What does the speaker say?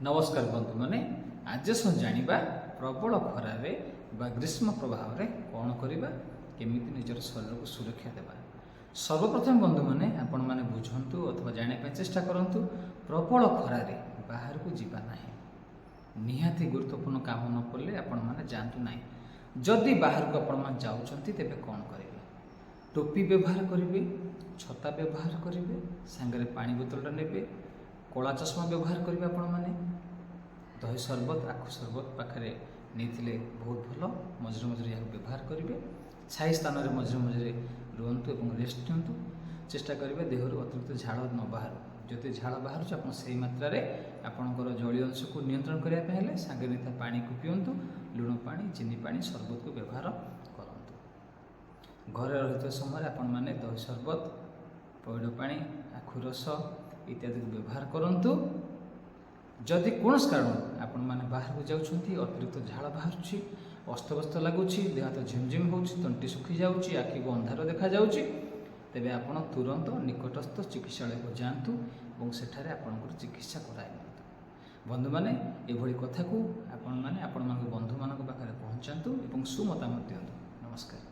नमस्कार बंधु मैंने आज जाना प्रबल खरार ग्रीष्म प्रभाव में कौन करवा केमी निजर शरीर को सुरक्षा देवा। सर्वप्रथम बंधु मैंने आपण मैंने बुझंतु अथवा जानापी चेष्टा करूँ प्रबल खरार बाहर को जीवा ना निहाती गुरुत्वपूर्ण काम न पड़े आपण मैंने जातु ना। जदि बाहर को आपण जाऊँच तेरे कौन करेंगे टोपी व्यवहार करेंगे छता व्यवहार करेंगे सांगे पानी बोतलटा ने कला चश्मा व्यवहार करेंगे आपण मैंने दही सरबत आखु सरबत पाखे नहीं बहुत भल मझे मझे यहाँ व्यवहार करेंगे छाई स्थान में मझे मझे रुहतु और रेस्ट दिंतु चेष्टा करेंगे देहर अतिरिक्त झाड़ न बाहर जदि झाड़ बाहर आप से मात्रा आपणकर जलीय अंश को नियंत्रण करने सांगे नहीं पानी को पींतु लुण पानी चीनी पानी सरबत को व्यवहार करूँ। घरे रही समय आपण मैंने दही सरबत पैड़ पानी आखु रस इत्यादि को व्यवहार करूँ। जदि कौन कारण आपण मैंने बाहर को जाऊँच अतिरिक्त झाड़ बाहर अस्तव्यस्त लगुच देह हाथ झिमझिम हो तंटी सुखी जाऊँगी आखि को अंधार देखा तेबे आपण तुरंत निकटस्थ चिकित्सालय को जातु और सेठारे आपणकर चिकित्सा कराई बंधु मैंने ये कथा को आपण मैंने आपण बंधु मान पाखे पहुँचातु और सुमतामत दिंतु। नमस्कार।